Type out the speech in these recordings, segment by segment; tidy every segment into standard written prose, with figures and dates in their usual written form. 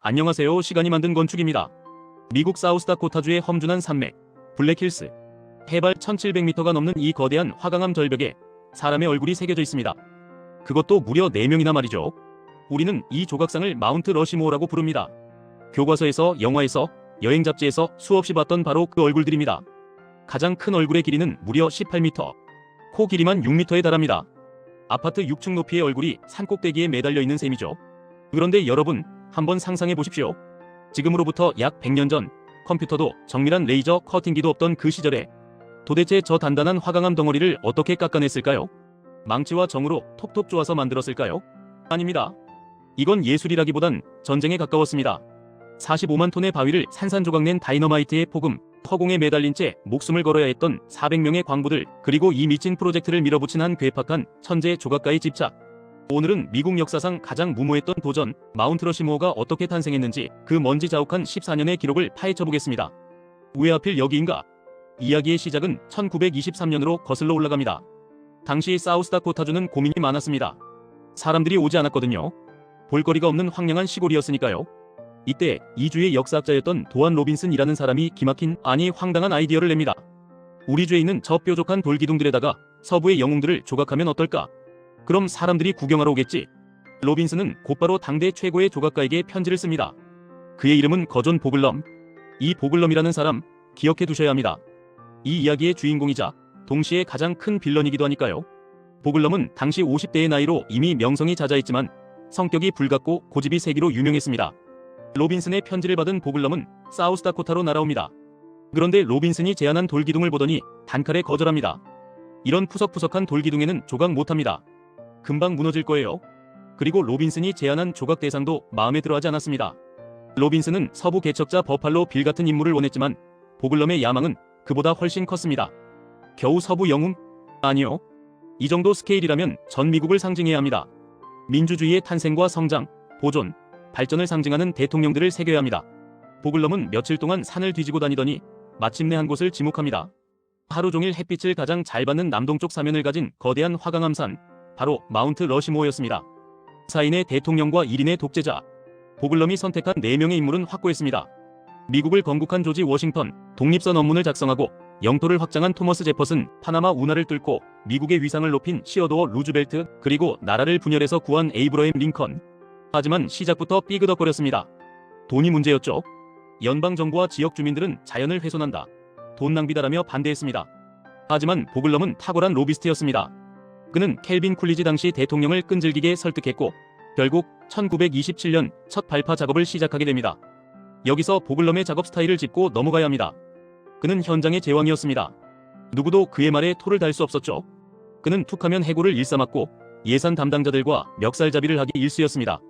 안녕하세요. 시간이 만든 건축입니다. 미국 사우스다코타주의 험준한 산맥, 블랙힐스. 해발 1700m가 넘는 이 거대한 화강암 절벽에 사람의 얼굴이 새겨져 있습니다. 그것도 무려 4명이나 말이죠. 우리는 이 조각상을 마운트 러시모어라고 부릅니다. 교과서에서, 영화에서, 여행 잡지에서 수없이 봤던 바로 그 얼굴들입니다. 가장 큰 얼굴의 길이는 무려 18m, 코 길이만 6m에 달합니다. 아파트 6층 높이의 얼굴이 산꼭대기에 매달려 있는 셈이죠. 그런데 여러분, 한번 상상해 보십시오. 지금으로부터 약 100년 전, 컴퓨터도 정밀한 레이저 커팅기도 없던 그 시절에 도대체 저 단단한 화강암 덩어리를 어떻게 깎아냈을까요? 망치와 정으로 톡톡 쪼아서 만들었을까요? 아닙니다. 이건 예술이라기보단 전쟁에 가까웠습니다. 45만 톤의 바위를 산산조각 낸 다이너마이트의 폭음, 허공에 매달린 채 목숨을 걸어야 했던 400명의 광부들, 그리고 이 미친 프로젝트를 밀어붙인 한 괴팍한 천재 조각가의 집착. 오늘은 미국 역사상 가장 무모했던 도전, 마운트 러시모어가 어떻게 탄생했는지 그 먼지 자욱한 14년의 기록을 파헤쳐보겠습니다. 왜 하필 여기인가? 이야기의 시작은 1923년으로 거슬러 올라갑니다. 당시 사우스다코타주는 고민이 많았습니다. 사람들이 오지 않았거든요. 볼거리가 없는 황량한 시골이었으니까요. 이때 이 주의 역사학자였던 도안 로빈슨이라는 사람이 기막힌, 아니 황당한 아이디어를 냅니다. 우리 주에 있는 저 뾰족한 돌기둥들에다가 서부의 영웅들을 조각하면 어떨까? 그럼 사람들이 구경하러 오겠지. 로빈슨은 곧바로 당대 최고의 조각가에게 편지를 씁니다. 그의 이름은 거존 보글럼. 이 보글럼이라는 사람 기억해 두셔야 합니다. 이 이야기의 주인공이자 동시에 가장 큰 빌런이기도 하니까요. 보글럼은 당시 50대의 나이로 이미 명성이 자자했지만 성격이 불같고 고집이 세기로 유명했습니다. 로빈슨의 편지를 받은 보글럼은 사우스다코타로 날아옵니다. 그런데 로빈슨이 제안한 돌기둥을 보더니 단칼에 거절합니다. 이런 푸석푸석한 돌기둥에는 조각 못합니다. 금방 무너질 거예요. 그리고 로빈슨이 제안한 조각 대상도 마음에 들어하지 않았습니다. 로빈슨은 서부 개척자 버팔로 빌 같은 인물을 원했지만 보글럼의 야망은 그보다 훨씬 컸습니다. 겨우 서부 영웅? 아니요. 이 정도 스케일이라면 전 미국을 상징해야 합니다. 민주주의의 탄생과 성장, 보존, 발전을 상징하는 대통령들을 새겨야 합니다. 보글럼은 며칠 동안 산을 뒤지고 다니더니 마침내 한 곳을 지목합니다. 하루 종일 햇빛을 가장 잘 받는 남동쪽 사면을 가진 거대한 화강암산, 바로 마운트 러시모어였습니다. 4인의 대통령과 1인의 독재자, 보글럼이 선택한 4명의 인물은 확고했습니다. 미국을 건국한 조지 워싱턴, 독립선 언문을 작성하고 영토를 확장한 토머스 제퍼슨, 파나마 운하를 뚫고 미국의 위상을 높인 시어도어 루즈벨트, 그리고 나라를 분열해서 구한 에이브러햄 링컨. 하지만 시작부터 삐그덕거렸습니다. 돈이 문제였죠. 연방정부와 지역 주민들은 자연을 훼손한다, 돈 낭비다라며 반대했습니다. 하지만 보글럼은 탁월한 로비스트였습니다. 그는 켈빈 쿨리지 당시 대통령을 끈질기게 설득했고 결국 1927년 첫 발파 작업을 시작하게 됩니다. 여기서 보글럼의 작업 스타일을 짚고 넘어가야 합니다. 그는 현장의 제왕이었습니다. 누구도 그의 말에 토를 달 수 없었죠. 그는 툭하면 해고를 일삼았고 예산 담당자들과 멱살잡이를 하기 일쑤였습니다.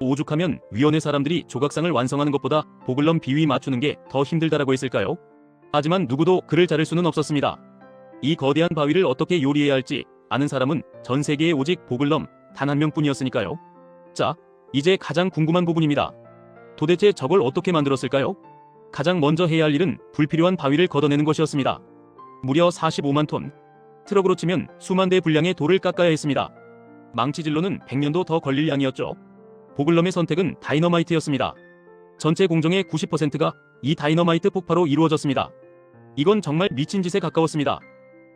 오죽하면 위원회 사람들이 조각상을 완성하는 것보다 보글럼 비위 맞추는 게 더 힘들다라고 했을까요? 하지만 누구도 그를 자를 수는 없었습니다. 이 거대한 바위를 어떻게 요리해야 할지 아는 사람은 전 세계에 오직 보글럼 단 한 명뿐이었으니까요. 자, 이제 가장 궁금한 부분입니다. 도대체 저걸 어떻게 만들었을까요? 가장 먼저 해야 할 일은 불필요한 바위를 걷어내는 것이었습니다. 무려 45만 톤. 트럭으로 치면 수만 대 분량의 돌을 깎아야 했습니다. 망치질로는 100년도 더 걸릴 양이었죠. 보글럼의 선택은 다이너마이트였습니다. 전체 공정의 90%가 이 다이너마이트 폭파로 이루어졌습니다. 이건 정말 미친 짓에 가까웠습니다.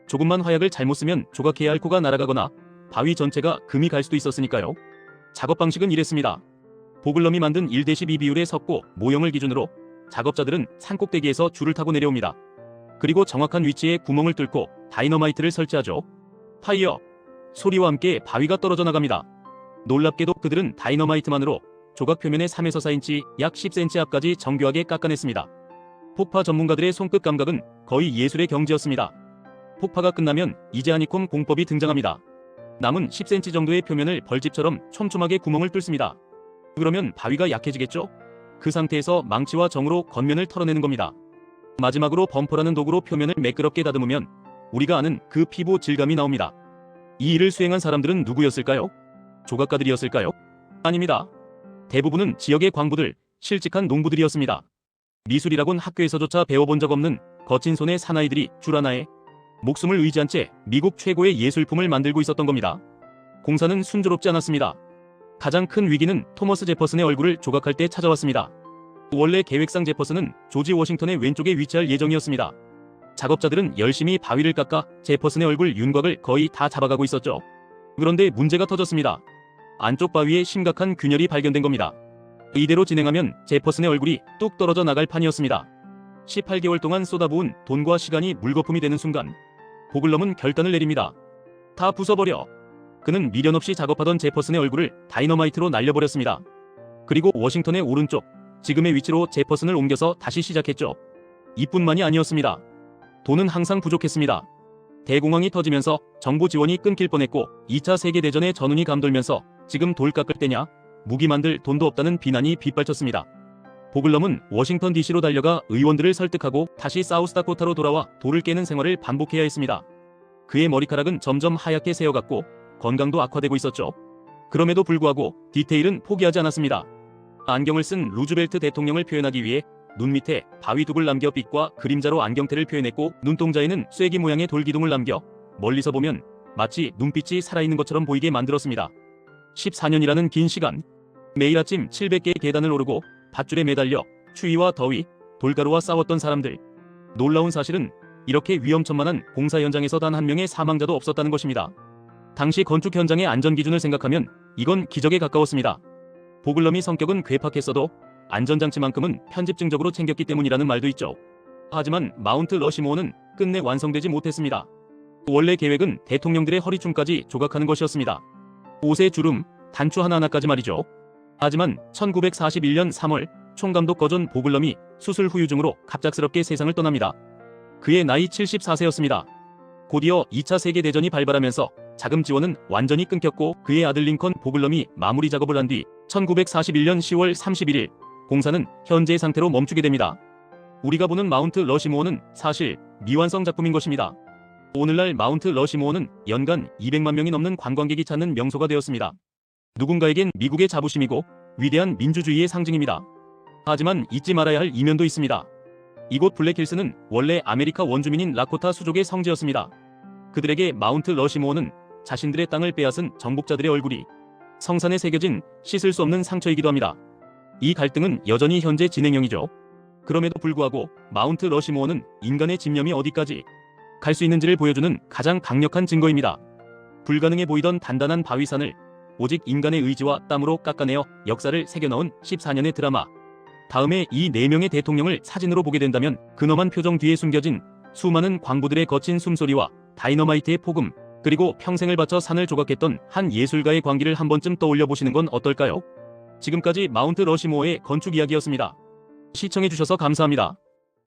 조금만 화약을 잘못 쓰면 조각해야 할 코가 날아가거나 바위 전체가 금이 갈 수도 있었으니까요. 작업 방식은 이랬습니다. 보글럼이 만든 1:12 비율의 석고, 모형을 기준으로 작업자들은 산꼭대기에서 줄을 타고 내려옵니다. 그리고 정확한 위치에 구멍을 뚫고 다이너마이트를 설치하죠. 파이어! 소리와 함께 바위가 떨어져 나갑니다. 놀랍게도 그들은 다이너마이트만으로 조각 표면의 3에서 4인치, 약 10cm 앞까지 정교하게 깎아냈습니다. 폭파 전문가들의 손끝 감각은 거의 예술의 경지였습니다. 폭파가 끝나면 이제 하니콤 공법이 등장합니다. 남은 10cm 정도의 표면을 벌집처럼 촘촘하게 구멍을 뚫습니다. 그러면 바위가 약해지겠죠? 그 상태에서 망치와 정으로 겉면을 털어내는 겁니다. 마지막으로 범퍼라는 도구로 표면을 매끄럽게 다듬으면 우리가 아는 그 피부 질감이 나옵니다. 이 일을 수행한 사람들은 누구였을까요? 조각가들이었을까요? 아닙니다. 대부분은 지역의 광부들, 실직한 농부들이었습니다. 미술이라곤 학교에서조차 배워본 적 없는 거친 손의 사나이들이 줄 하나에 목숨을 의지한 채 미국 최고의 예술품을 만들고 있었던 겁니다. 공사는 순조롭지 않았습니다. 가장 큰 위기는 토머스 제퍼슨의 얼굴을 조각할 때 찾아왔습니다. 원래 계획상 제퍼슨은 조지 워싱턴의 왼쪽에 위치할 예정이었습니다. 작업자들은 열심히 바위를 깎아 제퍼슨의 얼굴 윤곽을 거의 다 잡아가고 있었죠. 그런데 문제가 터졌습니다. 안쪽 바위에 심각한 균열이 발견된 겁니다. 이대로 진행하면 제퍼슨의 얼굴이 뚝 떨어져 나갈 판이었습니다. 18개월 동안 쏟아부은 돈과 시간이 물거품이 되는 순간 보글럼은 결단을 내립니다. 다 부숴버려. 그는 미련 없이 작업하던 제퍼슨의 얼굴을 다이너마이트로 날려버렸습니다. 그리고 워싱턴의 오른쪽, 지금의 위치로 제퍼슨을 옮겨서 다시 시작했죠. 이뿐만이 아니었습니다. 돈은 항상 부족했습니다. 대공황이 터지면서 정부 지원이 끊길 뻔했고 2차 세계대전의 전운이 감돌면서 지금 돌 깎을 때냐? 무기 만들 돈도 없다는 비난이 빗발쳤습니다. 보글럼은 워싱턴 DC로 달려가 의원들을 설득하고 다시 사우스다코타로 돌아와 돌을 깨는 생활을 반복해야 했습니다. 그의 머리카락은 점점 하얗게 새어갔고 건강도 악화되고 있었죠. 그럼에도 불구하고 디테일은 포기하지 않았습니다. 안경을 쓴 루즈벨트 대통령을 표현하기 위해 눈 밑에 바위둑을 남겨 빛과 그림자로 안경테를 표현했고 눈동자에는 쐐기 모양의 돌기둥을 남겨 멀리서 보면 마치 눈빛이 살아있는 것처럼 보이게 만들었습니다. 14년이라는 긴 시간, 매일 아침 700개의 계단을 오르고 밧줄에 매달려 추위와 더위, 돌가루와 싸웠던 사람들. 놀라운 사실은 이렇게 위험천만한 공사 현장에서 단 한 명의 사망자도 없었다는 것입니다. 당시 건축 현장의 안전기준을 생각하면 이건 기적에 가까웠습니다. 보글럼이 성격은 괴팍했어도 안전장치만큼은 편집증적으로 챙겼기 때문이라는 말도 있죠. 하지만 마운트 러시모어는 끝내 완성되지 못했습니다. 원래 계획은 대통령들의 허리춤까지 조각하는 것이었습니다. 옷의 주름, 단추 하나하나까지 말이죠. 하지만 1941년 3월 총감독 거존 보글럼이 수술 후유증으로 갑작스럽게 세상을 떠납니다. 그의 나이 74세였습니다. 곧이어 2차 세계대전이 발발하면서 자금 지원은 완전히 끊겼고 그의 아들 링컨 보글럼이 마무리 작업을 한 뒤 1941년 10월 31일 공사는 현재의 상태로 멈추게 됩니다. 우리가 보는 마운트 러시모어는 사실 미완성 작품인 것입니다. 오늘날 마운트 러시모어는 연간 200만 명이 넘는 관광객이 찾는 명소가 되었습니다. 누군가에겐 미국의 자부심이고 위대한 민주주의의 상징입니다. 하지만 잊지 말아야 할 이면도 있습니다. 이곳 블랙힐스는 원래 아메리카 원주민인 라코타 수족의 성지였습니다. 그들에게 마운트 러시모어는 자신들의 땅을 빼앗은 정복자들의 얼굴이 성산에 새겨진 씻을 수 없는 상처이기도 합니다. 이 갈등은 여전히 현재 진행형이죠. 그럼에도 불구하고 마운트 러시모어는 인간의 집념이 어디까지 갈 수 있는지를 보여주는 가장 강력한 증거입니다. 불가능해 보이던 단단한 바위산을 오직 인간의 의지와 땀으로 깎아내어 역사를 새겨넣은 14년의 드라마. 다음에 이 4명의 대통령을 사진으로 보게 된다면 근엄한 표정 뒤에 숨겨진 수많은 광부들의 거친 숨소리와 다이너마이트의 폭음, 그리고 평생을 바쳐 산을 조각했던 한 예술가의 광기를 한 번쯤 떠올려 보시는 건 어떨까요? 지금까지 마운트 러시모어의 건축 이야기였습니다. 시청해주셔서 감사합니다.